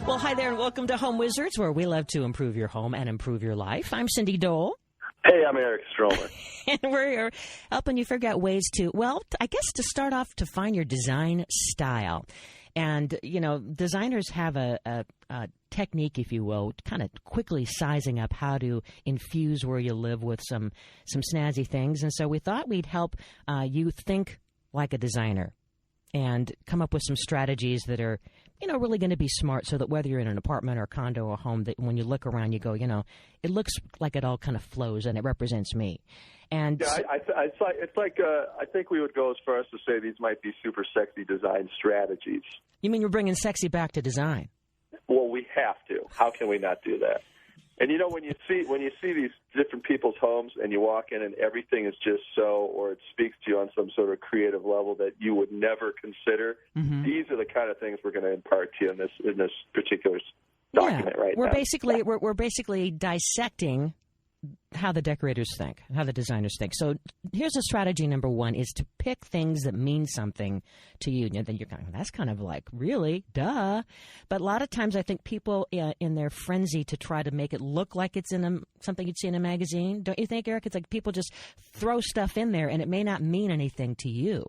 Well, hi there and welcome to Home Wizards, where we love to improve your home and improve your life. I'm Cindy Dole. Hey, I'm Eric Stromer. And we're here helping you figure out ways to, well, I guess to start off to find your design style. And, you know, designers have a technique, if you will, kind of quickly sizing up how to infuse where you live with some snazzy things. And so we thought we'd help you think like a designer and come up with some strategies that are, you know, really going to be smart, so that whether you're in an apartment or a condo or home, that when you look around, you go, you know, it looks like it all kind of flows and it represents me. And yeah, I think we would go as far as to say these might be super sexy design strategies. You mean you're bringing sexy back to design? Well, we have to. How can we not do that? And you know, when you see these different people's homes and you walk in and everything is just so, or it speaks to you on some sort of creative level that you would never consider, these are the kind of things we're going to impart to you in this particular document right now. We're basically dissecting how the decorators think, how the designers think. So here's a strategy number one, is to pick things that mean something to you. And then you're going, that's kind of like, really? Duh. But a lot of times I think people in their frenzy to try to make it look like it's in something you'd see in a magazine. Don't you think, Eric? It's like people just throw stuff in there and it may not mean anything to you.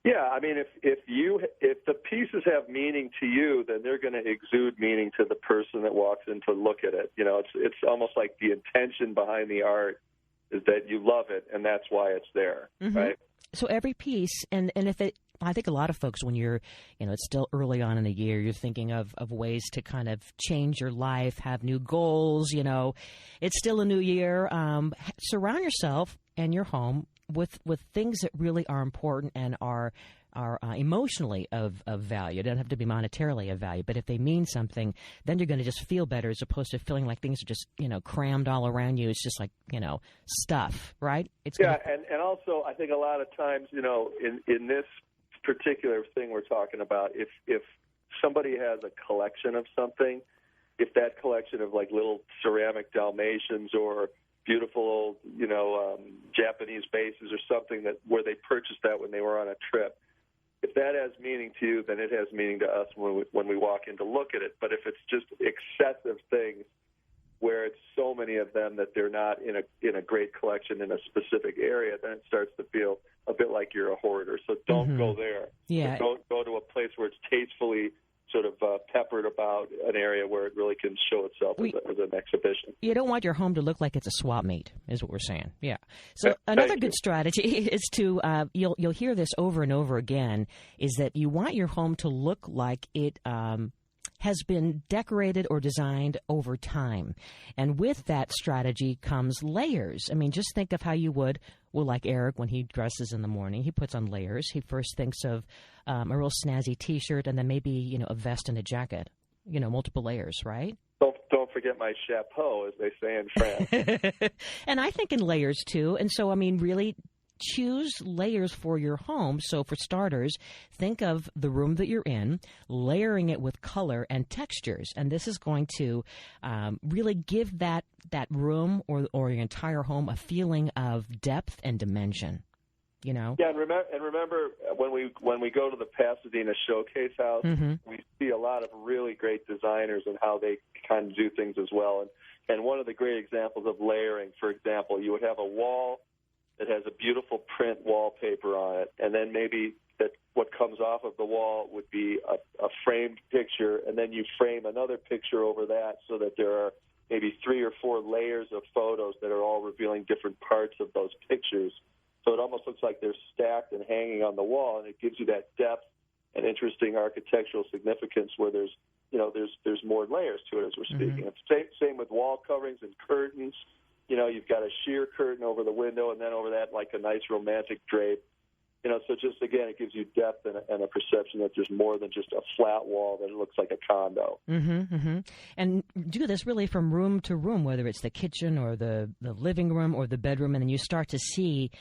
Yeah, I mean, if the pieces have meaning to you, then they're going to exude meaning to the person that walks in to look at it. You know, it's almost like the intention behind the art is that you love it, and that's why it's there, right? So every piece, and if it, I think a lot of folks, when you're, you know, it's still early on in the year, you're thinking of ways to kind of change your life, have new goals. You know, it's still a new year. Surround yourself and your home with things that really are important and are emotionally of value. They don't have to be monetarily of value, but if they mean something, then you're going to just feel better, as opposed to feeling like things are just, you know, crammed all around you. It's just like, you know, stuff, right? And also I think a lot of times, you know, in this particular thing we're talking about, if somebody has a collection of something, if that collection of like little ceramic Dalmatians or beautiful, you know, Japanese vases or something where they purchased that when they were on a trip, if that has meaning to you, then it has meaning to us when we walk in to look at it. But if it's just excessive things where it's so many of them that they're not in a great collection in a specific area, then it starts to feel a bit like you're a hoarder. So don't go there. Yeah. Go to a place where it's tastefully sort of peppered about an area where it really can show itself as an exhibition. You don't want your home to look like it's a swap meet, is what we're saying. Yeah. So another good strategy is to, you'll hear this over and over again, is that you want your home to look like it has been decorated or designed over time. And with that strategy comes layers. I mean, just think of how you would, well, like Eric, when he dresses in the morning, he puts on layers. He first thinks of a real snazzy T-shirt and then maybe, you know, a vest and a jacket, you know, multiple layers, right? Don't forget my chapeau, as they say in France. And I think in layers, too. And so, I mean, really choose layers for your home. So for starters, think of the room that you're in, layering it with color and textures. And this is going to really give that room or your entire home a feeling of depth and dimension. You know? Yeah, and remember when we go to the Pasadena Showcase House, we see a lot of really great designers and how they kind of do things as well. And one of the great examples of layering, for example, you would have a wall that has a beautiful print wallpaper on it, and then maybe that what comes off of the wall would be a framed picture, and then you frame another picture over that, so that there are maybe 3 or 4 layers of photos that are all revealing different parts of those pictures. So it almost looks like they're stacked and hanging on the wall, and it gives you that depth and interesting architectural significance where there's more layers to it as we're speaking. Same with wall coverings and curtains. You know, you've got a sheer curtain over the window, and then over that, like a nice romantic drape. You know, so just, again, it gives you depth and a perception that there's more than just a flat wall, that it looks like a condo. And do this really from room to room, whether it's the kitchen or the living room or the bedroom, and then you start to see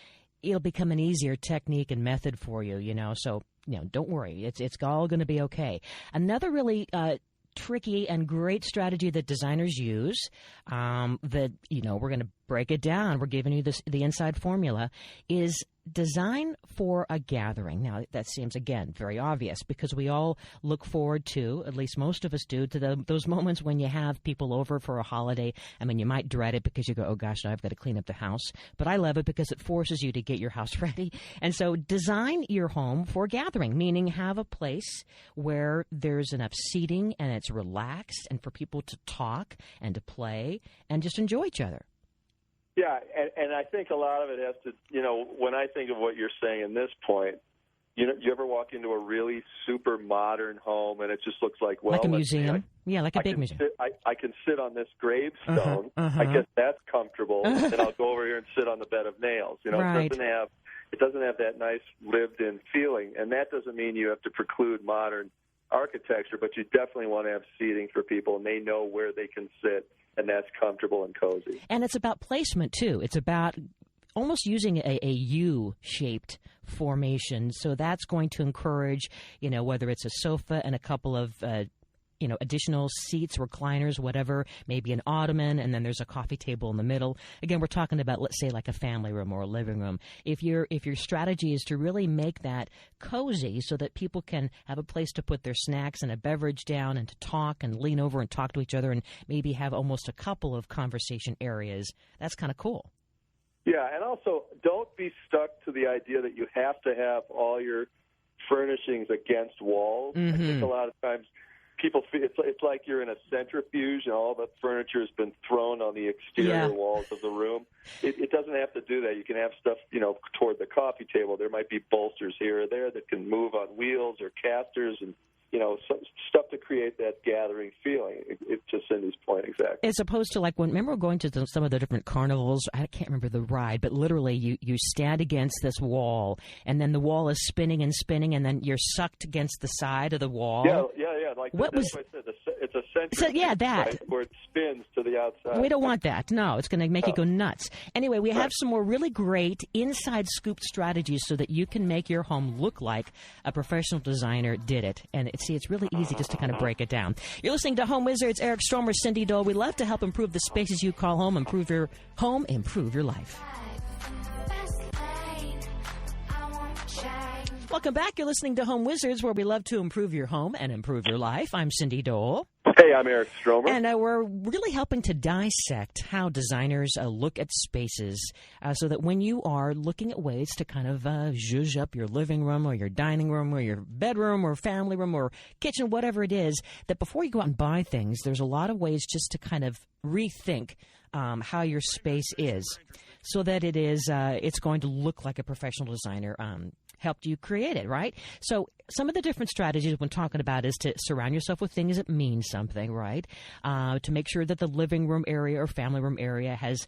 it'll become an easier technique and method for you, you know. So, you know, don't worry. It's all going to be okay. Another really tricky and great strategy that designers use that, you know, we're going to break it down. We're giving you the inside formula, is design for a gathering. Now, that seems, again, very obvious because we all look forward to, at least most of us do, to those moments when you have people over for a holiday. I mean, you might dread it because you go, oh, gosh, now I've got to clean up the house. But I love it because it forces you to get your house ready. And so design your home for a gathering, meaning have a place where there's enough seating and it's relaxed and for people to talk and to play and just enjoy each other. Yeah, and I think a lot of it has to, when I think of what you're saying in this point, you ever walk into a really super modern home and it just looks like, well, like a museum? Like a big museum. I can sit on this gravestone. I guess that's comfortable, and I'll go over here and sit on the bed of nails. Right. It doesn't have that nice lived-in feeling, and that doesn't mean you have to preclude modern architecture, but you definitely want to have seating for people, and they know where they can sit. And that's comfortable and cozy. And it's about placement, too. It's about almost using a U-shaped formation. So that's going to encourage, whether it's a sofa and a couple of additional seats, recliners, whatever, maybe an ottoman, and then there's a coffee table in the middle. Again, we're talking about, let's say, like a family room or a living room. If your strategy is to really make that cozy so that people can have a place to put their snacks and a beverage down and to talk and lean over and talk to each other and maybe have almost a couple of conversation areas, that's kind of cool. Yeah, and also don't be stuck to the idea that you have to have all your furnishings against walls. I think a lot of times people feel it's like you're in a centrifuge and all the furniture has been thrown on the exterior walls of the room. It doesn't have to do that. You can have stuff, toward the coffee table. There might be bolsters here or there that can move on wheels or casters and, stuff to create that gathering feeling. It's to Cindy's point, exactly. As opposed to remember going to some of the different carnivals, I can't remember the ride, but literally you stand against this wall and then the wall is spinning and spinning and then you're sucked against the side of the wall. Yeah. Like what was I said, it's a centrifuge, that. Right, where it spins to the outside. We don't want that. No, it's going to make you go nuts. Anyway, we have some more really great inside scoop strategies so that you can make your home look like a professional designer did it. And it's really easy just to kind of break it down. You're listening to Home Wizards. Eric Stromer, Cindy Dole. We love to help improve the spaces you call home, improve your home, improve your life. Welcome back. You're listening to Home Wizards, where we love to improve your home and improve your life. I'm Cindy Dole. Hey, I'm Eric Stromer. And we're really helping to dissect how designers look at spaces so that when you are looking at ways to kind of zhuzh up your living room or your dining room or your bedroom or family room or kitchen, whatever it is, that before you go out and buy things, there's a lot of ways just to kind of rethink how your space is so that it's going to look like a professional designer helped you create it, right? So some of the different strategies when talking about is to surround yourself with things that mean something, right? To make sure that the living room area or family room area has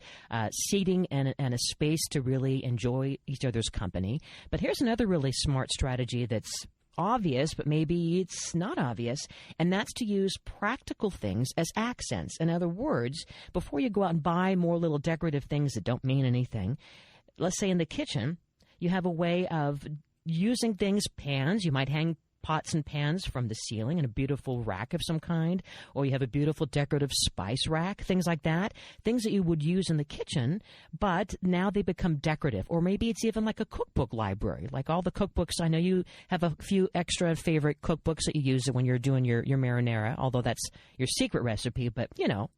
seating and a space to really enjoy each other's company. But here's another really smart strategy that's obvious, but maybe it's not obvious, and that's to use practical things as accents. In other words, before you go out and buy more little decorative things that don't mean anything, let's say in the kitchen, you have a way of using things, pans. You might hang pots and pans from the ceiling in a beautiful rack of some kind, or you have a beautiful decorative spice rack, things like that, things that you would use in the kitchen, but now they become decorative. Or maybe it's even like a cookbook library, like all the cookbooks. I know you have a few extra favorite cookbooks that you use when you're doing your marinara, although that's your secret recipe, but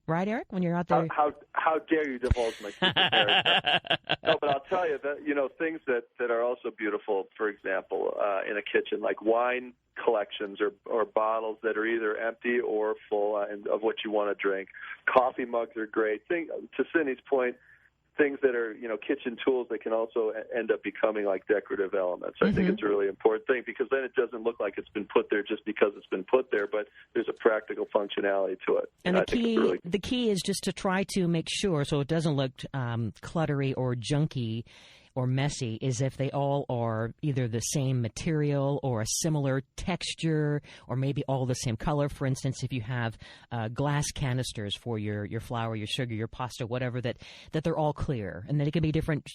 right, Eric, when you're out there. How dare you divulge my secret, Eric? No, but I'll tell you that, things that are also beautiful, for example, in a kitchen, like wine collections or bottles that are either empty or full of what you want to drink. Coffee mugs are great. To Cindy's point, things that are, kitchen tools that can also end up becoming like decorative elements. I think it's a really important thing because then it doesn't look like it's been put there just because it's been put there, but there's a practical functionality to it. And the key is just to try to make sure so it doesn't look cluttery or junky or messy, is if they all are either the same material or a similar texture or maybe all the same color. For instance, if you have glass canisters for your flour, your sugar, your pasta, whatever, that they're all clear. And then it can be different,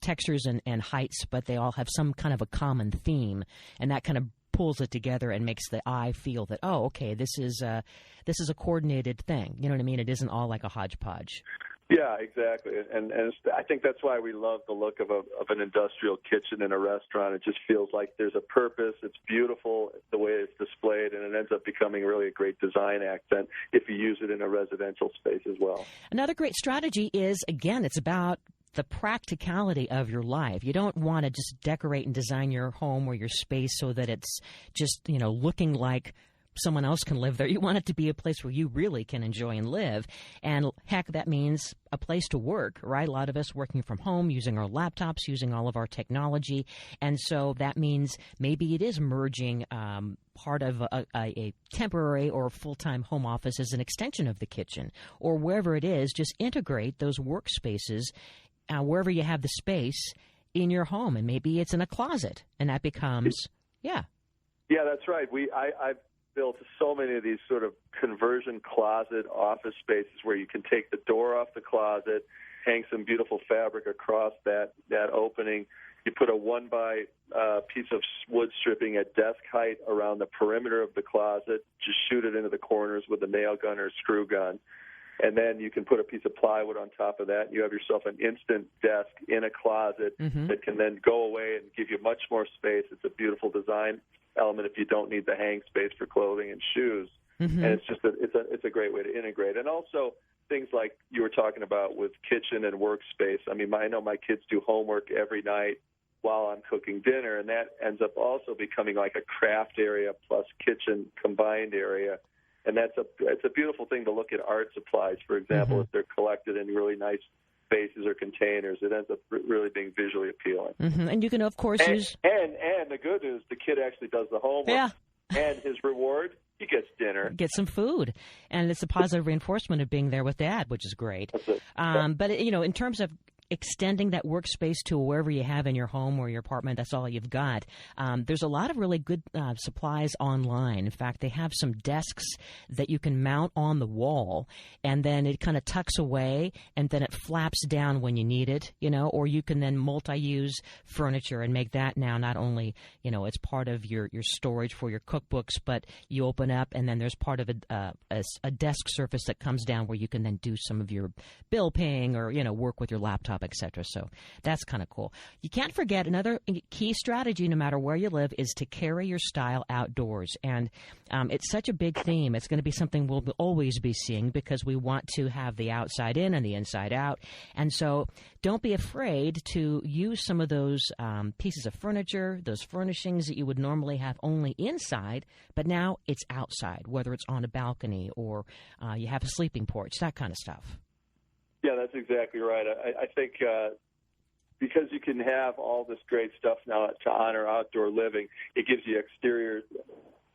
textures and heights, but they all have some kind of a common theme. And that kind of pulls it together and makes the eye feel that, oh, okay, this is a coordinated thing. You know what I mean? It isn't all like a hodgepodge. Yeah, exactly, and I think that's why we love the look of an industrial kitchen in a restaurant. It just feels like there's a purpose. It's beautiful the way it's displayed, and it ends up becoming really a great design accent if you use it in a residential space as well. Another great strategy is, again, it's about the practicality of your life. You don't want to just decorate and design your home or your space so that it's just, looking like someone else can live there. You want it to be a place where you really can enjoy and live. And heck, that means a place to work, right? A lot of us working from home, using our laptops, using all of our technology. And so that means maybe it is merging part of a temporary or full-time home office as an extension of the kitchen, or wherever it is, just integrate those workspaces wherever you have the space in your home. And maybe it's in a closet, and that becomes, Yeah, that's right. I've built so many of these sort of conversion closet office spaces where you can take the door off the closet, hang some beautiful fabric across that opening. You put a 1x piece of wood stripping at desk height around the perimeter of the closet. Just shoot it into the corners with a nail gun or a screw gun. And then you can put a piece of plywood on top of that. You have yourself an instant desk in a closet that can then go away and give you much more space. It's a beautiful design element if you don't need the hang space for clothing and shoes. And it's just it's a great way to integrate. And also things like you were talking about with kitchen and workspace. I mean, I know my kids do homework every night while I'm cooking dinner, and that ends up also becoming like a craft area plus kitchen combined area. And it's a beautiful thing to look at art supplies, for example, if they're collected in really nice spaces or containers. It ends up really being visually appealing. And you can, of course, use... And the good news, the kid actually does the homework. Yeah. And his reward, he gets dinner. Get some food. And it's a positive reinforcement of being there with Dad, which is great. That's it. But, in terms of extending that workspace to wherever you have in your home or your apartment, that's all you've got. There's a lot of really good supplies online. In fact, they have some desks that you can mount on the wall, and then it kind of tucks away, and then it flaps down when you need it, or you can then multi-use furniture and make that now not only, it's part of your storage for your cookbooks, but you open up, and then there's part of a desk surface that comes down where you can then do some of your bill paying or, work with your laptop, etc. So that's kind of cool. You can't forget another key strategy, no matter where you live, is to carry your style outdoors. And it's such a big theme. It's going to be something we'll always be seeing because we want to have the outside in and the inside out. And so don't be afraid to use some of those pieces of furniture, those furnishings that you would normally have only inside, but now it's outside, whether it's on a balcony or you have a sleeping porch, that kind of stuff. Yeah, that's exactly right. I think because you can have all this great stuff now to honor outdoor living, it gives you exterior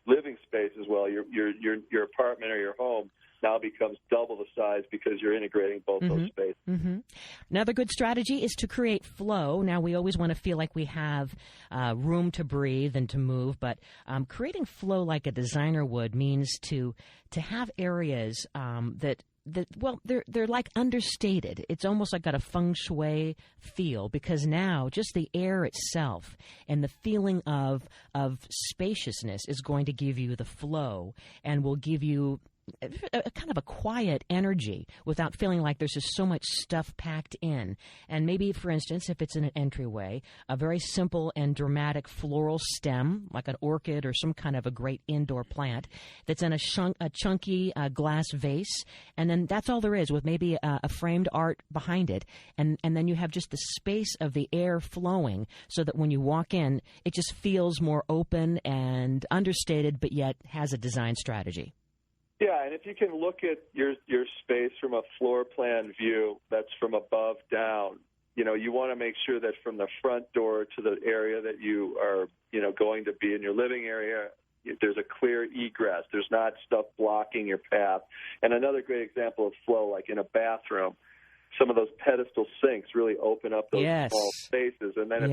living space as well. Your apartment or your home now becomes double the size because you're integrating both those spaces. Another good strategy is to create flow. Now, we always want to feel like we have room to breathe and to move, but creating flow like a designer would means to have areas that they're like understated. It's almost like got a feng shui feel because now just the air itself and the feeling of spaciousness is going to give you the flow and will give you a kind of a quiet energy without feeling like there's just so much stuff packed in. And maybe, for instance, if it's in an entryway, a very simple and dramatic floral stem, like an orchid or some kind of a great indoor plant that's in a chunky glass vase, and then that's all there is with maybe a framed art behind it. And then you have just the space of the air flowing so that when you walk in, it just feels more open and understated, but yet has a design strategy. Yeah, and if you can look at your space from a floor plan view that's from above down, you want to make sure that from the front door to the area that you are, going to be in your living area, there's a clear egress. There's not stuff blocking your path. And another great example of flow, like in a bathroom, some of those pedestal sinks really open up those small spaces, and then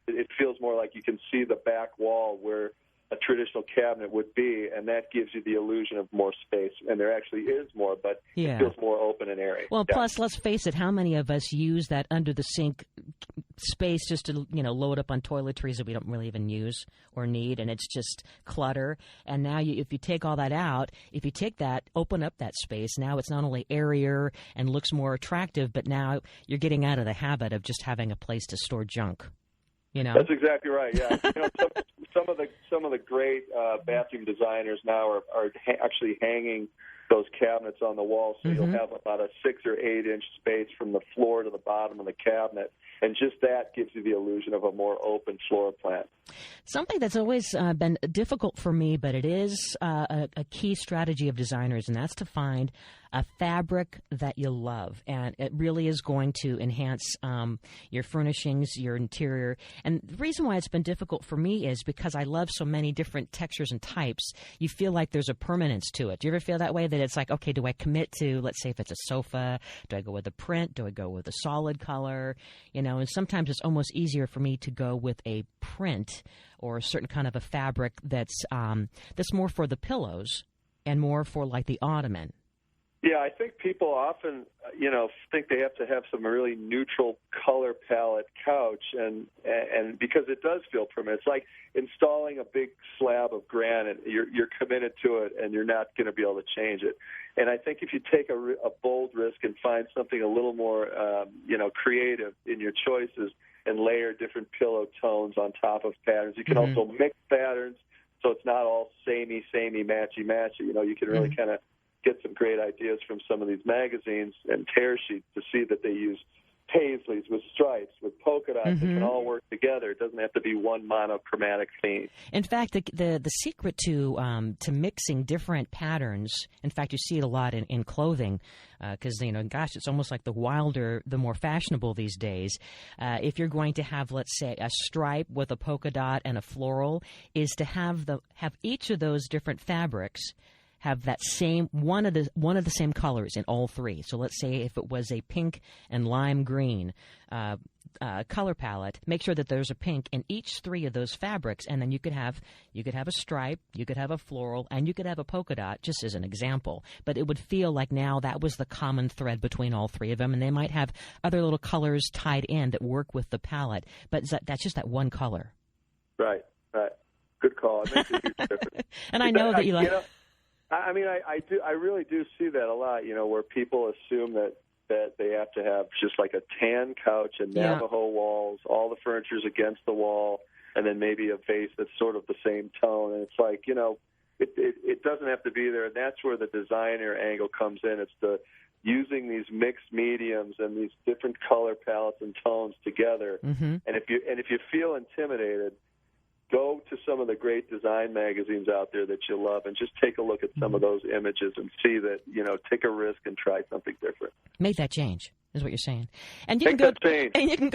it feels more like you can see the back wall where a traditional cabinet would be, and that gives you the illusion of more space. And there actually is more, but it feels more open and airy. Well, plus, let's face it, how many of us use that under-the-sink space just to, load up on toiletries that we don't really even use or need, and it's just clutter. And now if you take all that out, if you take that, open up that space, now it's not only airier and looks more attractive, but now you're getting out of the habit of just having a place to store junk. That's exactly right. Yeah, some of the great bathroom designers now are actually hanging those cabinets on the wall, so you'll have about a 6 or 8 inch space from the floor to the bottom of the cabinet, and just that gives you the illusion of a more open floor plan. Something that's always been difficult for me, but it is a key strategy of designers, and that's to find a fabric that you love, and it really is going to enhance your furnishings, your interior. And the reason why it's been difficult for me is because I love so many different textures and types. You feel like there's a permanence to it. Do you ever feel that way, that it's like, okay, do I commit to, let's say if it's a sofa, do I go with a print, do I go with a solid color? And sometimes it's almost easier for me to go with a print or a certain kind of a fabric that's more for the pillows and more for like the ottoman. Yeah, I think people often, think they have to have some really neutral color palette couch, and because it does feel permanent. It's like installing a big slab of granite. You're committed to it, and you're not going to be able to change it. And I think if you take a bold risk and find something a little more, creative in your choices and layer different pillow tones on top of patterns, you can also mix patterns so it's not all samey, matchy. You can really kind of get some great ideas from some of these magazines and tear sheets to see that they use paisleys with stripes, with polka dots. It can all work together. It doesn't have to be one monochromatic theme. In fact, the secret to mixing different patterns, in fact, you see it a lot in clothing, because, it's almost like the wilder, the more fashionable these days. If you're going to have, let's say, a stripe with a polka dot and a floral, is to have each of those different fabrics have that same one of the same colors in all three. So let's say if it was a pink and lime green color palette, make sure that there's a pink in each three of those fabrics, and then you could have a stripe, you could have a floral, and you could have a polka dot, just as an example. But it would feel like now that was the common thread between all three of them, and they might have other little colors tied in that work with the palette, but that's just that one color. Right. Good call. It makes a huge difference. And I know that you like. I really do see that a lot, where people assume that they have to have just like a tan couch and Navajo walls, all the furniture's against the wall, and then maybe a vase that's sort of the same tone. And it's like, it doesn't have to be there. And that's where the designer angle comes in. It's the using these mixed mediums and these different color palettes and tones together. And if you feel intimidated, go to some of the great design magazines out there that you love and just take a look at some of those images and see that, take a risk and try something different. Make that change, is what you're saying. And you can go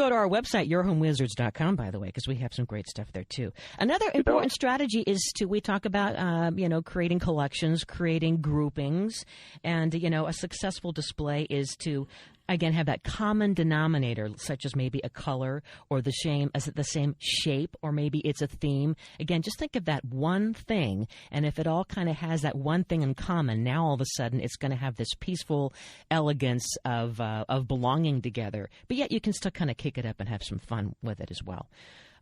to our website, yourhomewizards.com, by the way, because we have some great stuff there, too. Another important strategy is we talk about, creating collections, creating groupings, and, a successful display is to, again, have that common denominator, such as maybe a color or the same shape, or maybe it's a theme. Again, just think of that one thing, and if it all kind of has that one thing in common, now all of a sudden it's going to have this peaceful elegance of belonging together. But yet you can still kind of kick it up and have some fun with it as well.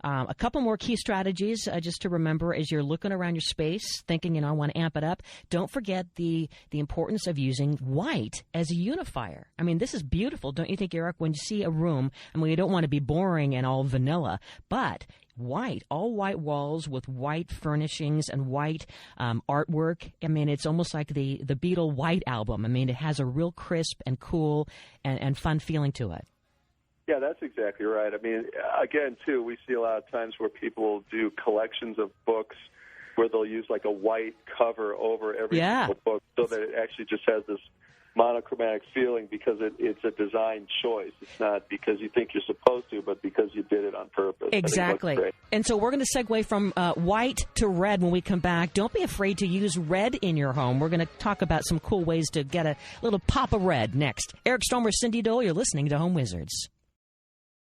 A couple more key strategies just to remember as you're looking around your space, thinking, I want to amp it up. Don't forget the importance of using white as a unifier. I mean, this is beautiful, don't you think, Eric? When you see a room, you don't want to be boring and all vanilla, but white, all white walls with white furnishings and white artwork. It's almost like the Beatle White Album. It has a real crisp and cool and fun feeling to it. Yeah, that's exactly right. Again, too, we see a lot of times where people will do collections of books where they'll use like a white cover over every single book so that it actually just has this monochromatic feeling because it's a design choice. It's not because you think you're supposed to, but because you did it on purpose. Exactly. And so we're going to segue from white to red when we come back. Don't be afraid to use red in your home. We're going to talk about some cool ways to get a little pop of red next. Eric Stromer, Cindy Dole, you're listening to Home Wizards.